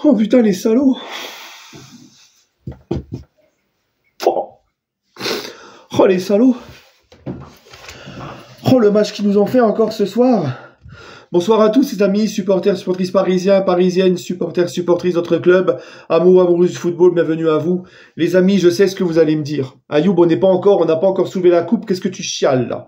Oh putain, les salauds. Oh, oh les salauds. Oh, le match qu'ils nous ont fait encore ce soir. Bonsoir à tous les amis, supporters, supportrices parisiens, parisiennes, supporters, supportrices d'autres clubs, amoureux du football, bienvenue à vous. Les amis, je sais ce que vous allez me dire. Ayoub, on n'a pas encore soulevé la coupe, qu'est-ce que tu chiales là?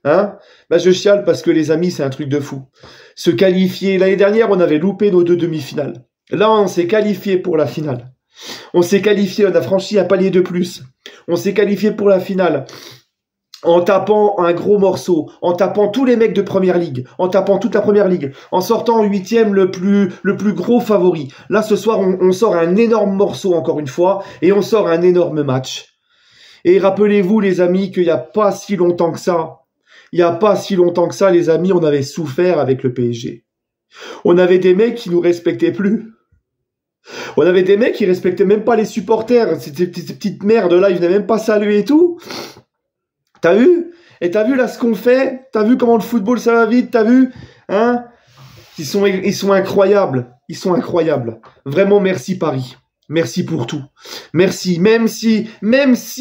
Hein? Ben, je chiale parce que les amis, c'est un truc de fou. Se qualifier, l'année dernière, on avait loupé nos 2 demi-finales. Là, on s'est qualifié pour la finale. On s'est qualifié, on a franchi un palier de plus. On s'est qualifié pour la finale. En tapant un gros morceau, en tapant tous les mecs de première ligue, en tapant toute la première ligue, en sortant en 8e le plus gros favori. Là, ce soir, on sort un énorme morceau encore une fois, et on sort un énorme match. Et rappelez-vous, les amis, qu'il n'y a pas si longtemps que ça, les amis, on avait souffert avec le PSG. On avait des mecs qui nous respectaient plus. On avait des mecs qui respectaient même pas les supporters. Ces petites merdes là, ils venaient même pas saluer et tout. T'as vu? Et t'as vu là ce qu'on fait? T'as vu comment le football ça va vite? T'as vu? Hein? Ils sont incroyables. Ils sont incroyables. Vraiment merci Paris. Merci pour tout. Merci. Même si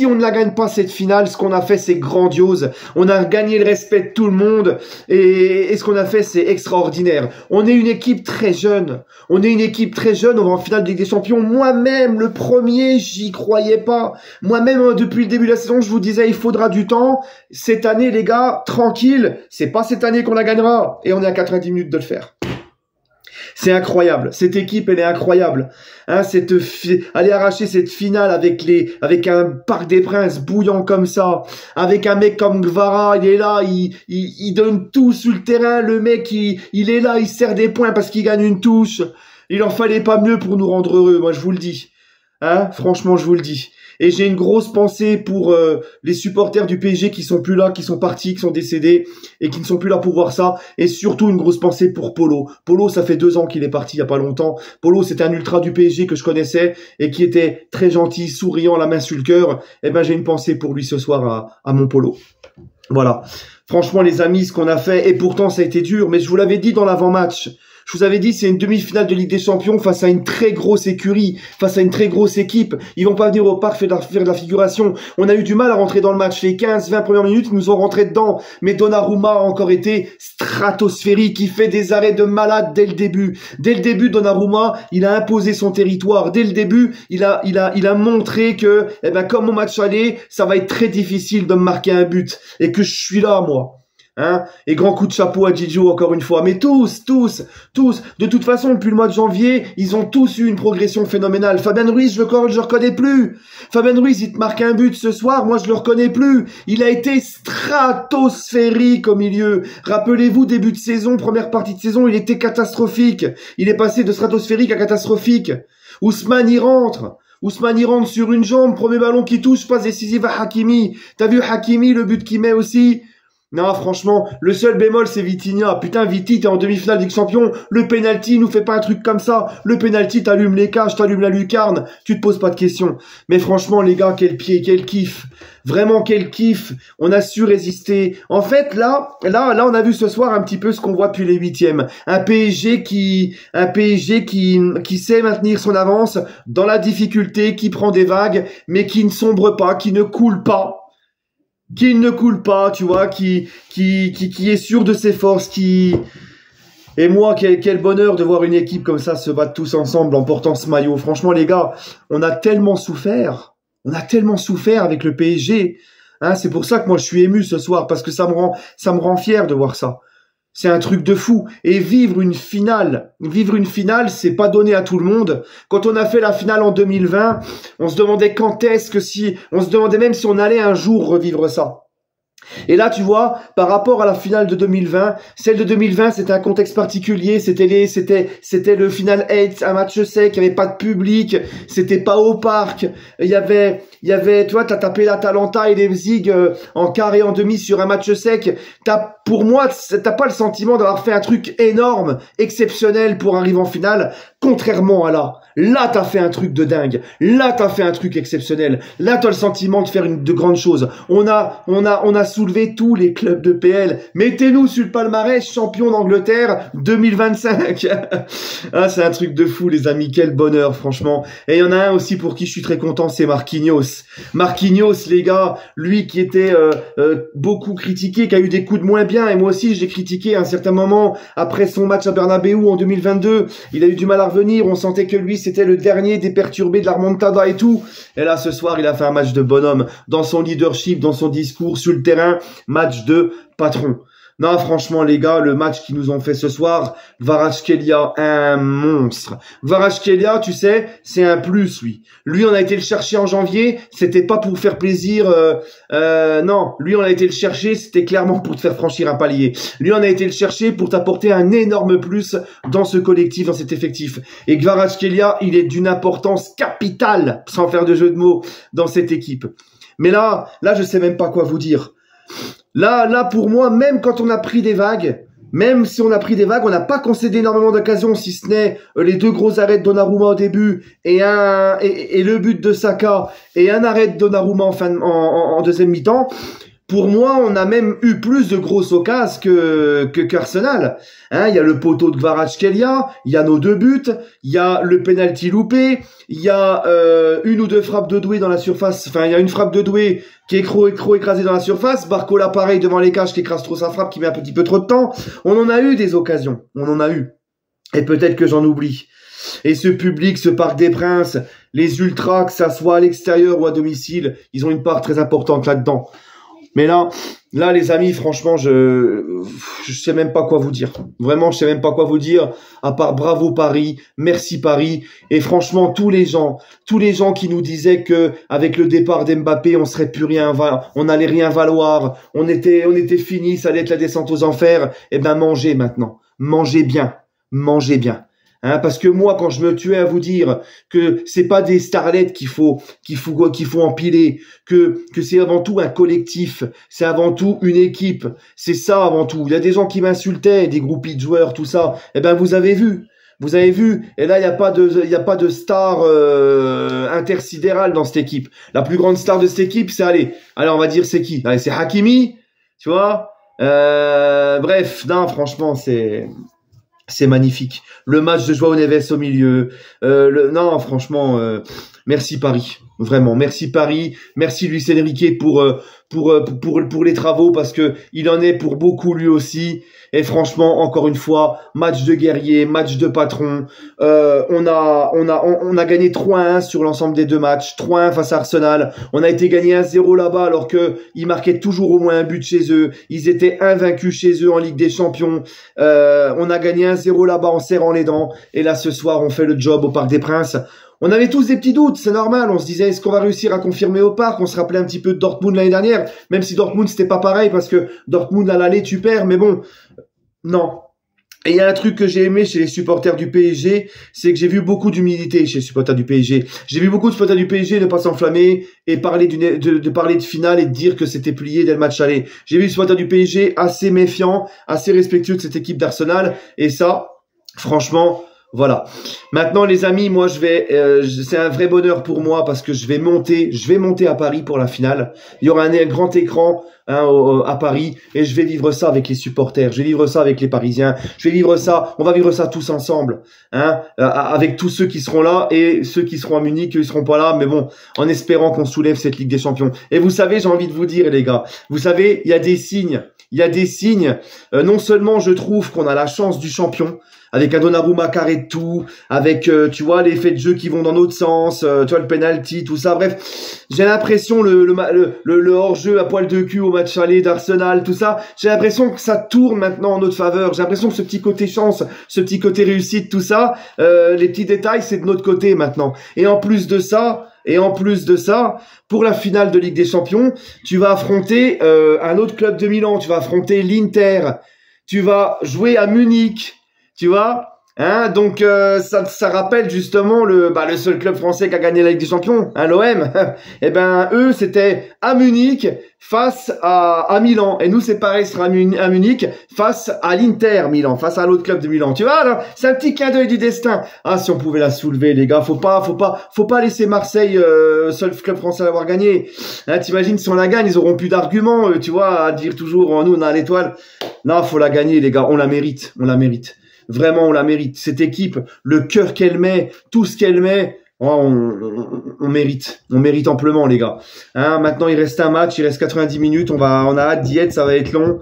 on ne la gagne pas cette finale, ce qu'on a fait c'est grandiose. On a gagné le respect de tout le monde et ce qu'on a fait c'est extraordinaire. On est une équipe très jeune. On va en finale de Ligue des Champions. Moi-même, le premier, j'y croyais pas. Moi-même, depuis le début de la saison, je vous disais il faudra du temps. Cette année, les gars, tranquille. C'est pas cette année qu'on la gagnera. Et on est à 90 minutes de le faire. C'est incroyable. Cette équipe, elle est incroyable. Hein, aller arracher cette finale avec un Parc des Princes bouillant comme ça, avec un mec comme Gvara, il est là, il donne tout sur le terrain. Le mec, il est là, il sert des points parce qu'il gagne une touche. Il en fallait pas mieux pour nous rendre heureux. Moi, je vous le dis. Hein, franchement, je vous le dis. Et j'ai une grosse pensée pour les supporters du PSG qui sont plus là, qui sont partis, qui sont décédés et qui ne sont plus là pour voir ça. Et surtout une grosse pensée pour Polo. Polo, ça fait 2 ans qu'il est parti, il y a pas longtemps. Polo, c'était un ultra du PSG que je connaissais et qui était très gentil, souriant, la main sur le cœur. Eh ben, j'ai une pensée pour lui ce soir à mon Polo. Voilà. Franchement, les amis, ce qu'on a fait, et pourtant ça a été dur, mais je vous l'avais dit dans l'avant-match. Je vous avais dit, c'est une demi-finale de Ligue des Champions face à une très grosse écurie, face à une très grosse équipe. Ils vont pas venir au parc faire de la figuration. On a eu du mal à rentrer dans le match. Les 15-20 premières minutes, ils nous ont rentré dedans. Mais Donnarumma a encore été stratosphérique. Il fait des arrêts de malade dès le début. Dès le début, Donnarumma, il a imposé son territoire. Dès le début, il a montré que, eh ben, comme au match aller, ça va être très difficile de me marquer un but. Et que je suis là, moi. Hein, et grand coup de chapeau à Gigio encore une fois. Mais tous. De toute façon, depuis le mois de janvier, ils ont tous eu une progression phénoménale. Fabien Ruiz, je le reconnais plus. Fabien Ruiz, il te marque un but ce soir. Moi, je le reconnais plus. Il a été stratosphérique au milieu. Rappelez-vous, début de saison, première partie de saison, il était catastrophique. Il est passé de stratosphérique à catastrophique. Ousmane, il rentre sur une jambe. Premier ballon qui touche, passe décisive à Hakimi. T'as vu Hakimi, le but qu'il met aussi? Non, franchement, le seul bémol, c'est Vitinha. Putain, Viti, t'es en demi-finale Ligue des Champions. Le penalty, nous fait pas un truc comme ça. Le penalty, t'allumes les cages, t'allumes la lucarne. Tu te poses pas de questions. Mais franchement, les gars, quel pied, quel kiff. Vraiment, quel kiff. On a su résister. En fait, là, on a vu ce soir un petit peu ce qu'on voit depuis les 8e. Un PSG qui sait maintenir son avance dans la difficulté, qui prend des vagues, mais qui ne sombre pas, qui ne coule pas. Tu vois, qui est sûr de ses forces, Et moi, quel bonheur de voir une équipe comme ça se battre tous ensemble en portant ce maillot. Franchement, les gars, on a tellement souffert avec le PSG. Hein, c'est pour ça que moi, je suis ému ce soir, parce que ça me rend fier de voir ça. C'est un truc de fou. Et vivre une finale, c'est pas donné à tout le monde. Quand on a fait la finale en 2020, on se demandait on se demandait même si on allait un jour revivre ça. Et là, tu vois, par rapport à la finale de 2020, celle de 2020, c'était un contexte particulier, c'était le final 8, un match sec, il n'y avait pas de public, c'était pas au parc, il y avait, tu vois, t'as tapé l'Atalanta et Leipzig en quart et en demi sur un match sec. Pour moi, t'as pas le sentiment d'avoir fait un truc énorme, exceptionnel pour arriver en finale, contrairement à là. Là, t'as fait un truc de dingue. Là, t'as fait un truc exceptionnel. Là, t'as le sentiment de faire de grandes choses. On a soulever tous les clubs de PL. Mettez-nous sur le palmarès champion d'Angleterre 2025. Ah, c'est un truc de fou, les amis. Quel bonheur, franchement. Et il y en a un aussi pour qui je suis très content, c'est Marquinhos. Marquinhos, les gars, lui qui était beaucoup critiqué, qui a eu des coups de moins bien, et moi aussi j'ai critiqué à un certain moment, après son match à Bernabeu en 2022, il a eu du mal à revenir, on sentait que lui c'était le dernier des perturbés de la remontada et tout, et là ce soir il a fait un match de bonhomme, dans son leadership, dans son discours, sur le terrain, match de patron. Non, franchement, les gars, le match qu'ils nous ont fait ce soir, Kvaratskhelia, un monstre. Kvaratskhelia, tu sais, c'est un plus, lui. Lui, on a été le chercher en janvier, c'était pas pour faire plaisir, non. Lui, on a été le chercher, c'était clairement pour te faire franchir un palier. Lui, on a été le chercher pour t'apporter un énorme plus dans ce collectif, dans cet effectif. Et Kvaratskhelia, il est d'une importance capitale, sans faire de jeu de mots, dans cette équipe. Mais là, je sais même pas quoi vous dire. Là, pour moi, même quand on a pris des vagues, même si on a pris des vagues, on n'a pas concédé énormément d'occasions, si ce n'est les deux gros arrêts de Donnarumma au début et le but de Saka et un arrêt de Donnarumma en deuxième mi-temps. Pour moi, on a même eu plus de grosses occasions qu'Arsenal. Hein, il y a le poteau de Kvaratskhelia, il y a nos deux buts, il y a le penalty loupé, il y a une ou deux frappes de Doué dans la surface. Enfin, il y a une frappe de Doué qui est trop écrasée dans la surface. Barcola, pareil, devant les cages, qui écrase trop sa frappe, qui met un petit peu trop de temps. On en a eu des occasions. On en a eu. Et peut-être que j'en oublie. Et ce public, ce Parc des Princes, les ultras, que ça soit à l'extérieur ou à domicile, ils ont une part très importante là-dedans. Mais là, les amis, franchement, je sais même pas quoi vous dire. Vraiment, je sais même pas quoi vous dire, à part bravo Paris, merci Paris. Et franchement, tous les gens qui nous disaient que avec le départ d'Mbappé, on serait plus rien, on n'allait rien valoir, on était fini, ça allait être la descente aux enfers. Eh ben, mangez maintenant. Mangez bien. Mangez bien. Hein, parce que moi, quand je me tuais à vous dire que c'est pas des starlets qu'il faut empiler, que c'est avant tout un collectif, c'est avant tout une équipe, c'est ça avant tout. Il y a des gens qui m'insultaient, des groupies de joueurs, tout ça. Eh ben, vous avez vu. Et là, il y a pas de star intersidérale dans cette équipe. La plus grande star de cette équipe, c'est allez, on va dire c'est qui? Allez, c'est Hakimi, tu vois. Bref, non, franchement, c'est magnifique. Le match de João Neves au milieu. Non, franchement, merci Paris. Vraiment, merci Paris. Merci Luis Enrique pour les travaux, parce que il en est pour beaucoup lui aussi. Et franchement, encore une fois, match de guerrier, match de patron. On a gagné 3-1 sur l'ensemble des deux matchs. 3-1 face à Arsenal. On a été gagné 1-0 là-bas, alors que ils marquaient toujours au moins un but chez eux. Ils étaient invaincus chez eux en Ligue des Champions. On a gagné 1-0 là-bas en serrant les dents. Et là, ce soir, on fait le job au Parc des Princes. On avait tous des petits doutes, c'est normal. On se disait, est-ce qu'on va réussir à confirmer au Parc? On se rappelait un petit peu de Dortmund l'année dernière, même si Dortmund c'était pas pareil, parce que Dortmund à l'aller tu perds, mais bon, non. Et il y a un truc que j'ai aimé chez les supporters du PSG, c'est que j'ai vu beaucoup d'humilité chez les supporters du PSG. J'ai vu beaucoup de supporters du PSG ne pas s'enflammer et parler de parler de finale et de dire que c'était plié dès le match aller. J'ai vu les supporters du PSG assez méfiants, assez respectueux de cette équipe d'Arsenal, et ça, franchement, voilà. Maintenant, les amis, moi, c'est un vrai bonheur pour moi, parce que je vais monter à Paris pour la finale. Il y aura un grand écran à Paris, et je vais vivre ça avec les supporters. Je vais vivre ça avec les Parisiens. Je vais vivre ça. On va vivre ça tous ensemble, avec tous ceux qui seront là et ceux qui seront à Munich, ils seront pas là, mais bon, en espérant qu'on soulève cette Ligue des Champions. Et vous savez, j'ai envie de vous dire, les gars, vous savez, il y a des signes. Non seulement je trouve qu'on a la chance du champion, avec un Donnarumma carré de tout, avec, tu vois, les faits de jeu qui vont dans l'autre sens, tu vois, le penalty, tout ça. Bref, j'ai l'impression, le hors-jeu à poil de cul au match aller d'Arsenal, tout ça, j'ai l'impression que ça tourne maintenant en notre faveur. J'ai l'impression que ce petit côté chance, ce petit côté réussite, tout ça, les petits détails, c'est de notre côté maintenant. Et en plus de ça, pour la finale de Ligue des Champions, tu vas affronter un autre club de Milan, tu vas affronter l'Inter, tu vas jouer à Munich, tu vois. Hein, donc ça rappelle justement le seul club français qui a gagné la Ligue des Champions, hein, l'OM. Eh ben eux c'était à Munich face à Milan, et nous c'est pareil, ce sera à Munich face à l'Inter Milan, face à l'autre club de Milan. Tu vois là, c'est un petit clin d'œil du destin. Ah, si on pouvait la soulever les gars, faut pas laisser Marseille seul club français à l'avoir gagné. Hein, t'imagines si on la gagne, ils auront plus d'arguments, tu vois, à dire toujours nous on a l'étoile. Non, faut la gagner les gars, on la mérite. Vraiment, on la mérite. Cette équipe, le cœur qu'elle met, tout ce qu'elle met, on mérite. On mérite amplement, les gars. Hein, maintenant, il reste un match, il reste 90 minutes. On a hâte d'y être, ça va être long.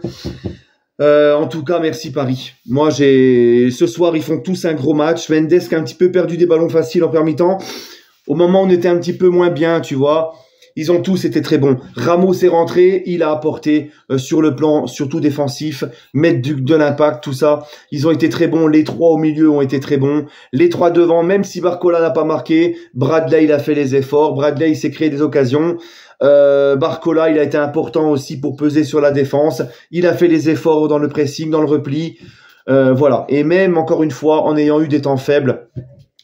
En tout cas, merci Paris. Moi, ce soir, ils font tous un gros match. Mendes qui a un petit peu perdu des ballons faciles en première mi-temps. Au moment où on était un petit peu moins bien, tu vois. Ils ont tous été très bons. Ramos est rentré, il a apporté sur le plan surtout défensif, mettre de l'impact, tout ça. Ils ont été très bons. Les trois au milieu ont été très bons. Les trois devant, même si Barcola n'a pas marqué, Bradley il a fait les efforts. Bradley il s'est créé des occasions. Barcola il a été important aussi pour peser sur la défense. Il a fait les efforts dans le pressing, dans le repli. Voilà. Et même encore une fois, en ayant eu des temps faibles,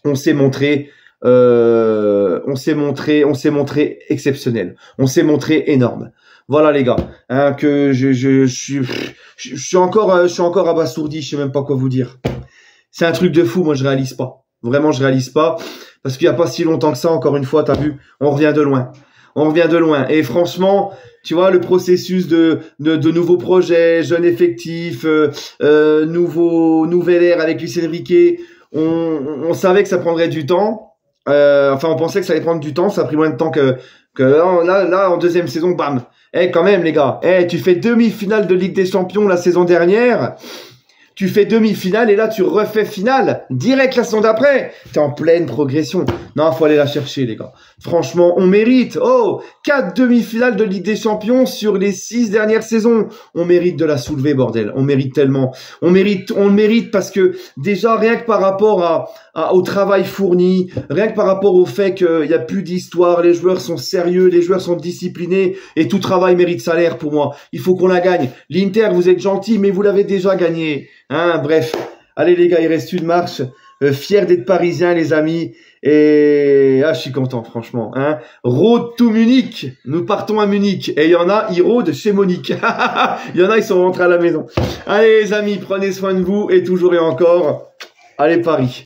on s'est montré exceptionnel. On s'est montré énorme. Voilà les gars, hein, que je suis encore abasourdi, je sais même pas quoi vous dire. C'est un truc de fou, moi je réalise pas. Vraiment je réalise pas parce qu'il y a pas si longtemps que ça, encore une fois, t'as vu, on revient de loin. Et franchement, tu vois, le processus de nouveaux projets, jeunes effectifs, nouvelle ère avec Luis Enrique, on savait que ça prendrait du temps. On pensait que ça allait prendre du temps, ça a pris moins de temps que là en deuxième saison, bam. Quand même les gars, tu fais demi-finale de Ligue des Champions la saison dernière. Tu fais demi-finale et là tu refais finale direct la saison d'après. T'es en pleine progression. Non, faut aller la chercher les gars. Franchement, on mérite. 4 demi-finales de Ligue des Champions sur les 6 dernières saisons. On mérite de la soulever, bordel. On mérite tellement. On le mérite parce que déjà rien que par rapport au travail fourni, rien que par rapport au fait qu'il n'y a plus d'histoire, les joueurs sont sérieux, les joueurs sont disciplinés et tout travail mérite salaire pour moi. Il faut qu'on la gagne. L'Inter, vous êtes gentils, mais vous l'avez déjà gagné. Hein, bref. Allez les gars, il reste une marche. Fier d'être parisien les amis. Et je suis content franchement. Hein. Road to Munich. Nous partons à Munich. Et il y en a, ils rôdent chez Monique. Il y en a, ils sont rentrés à la maison. Allez les amis, prenez soin de vous et toujours et encore. Allez Paris.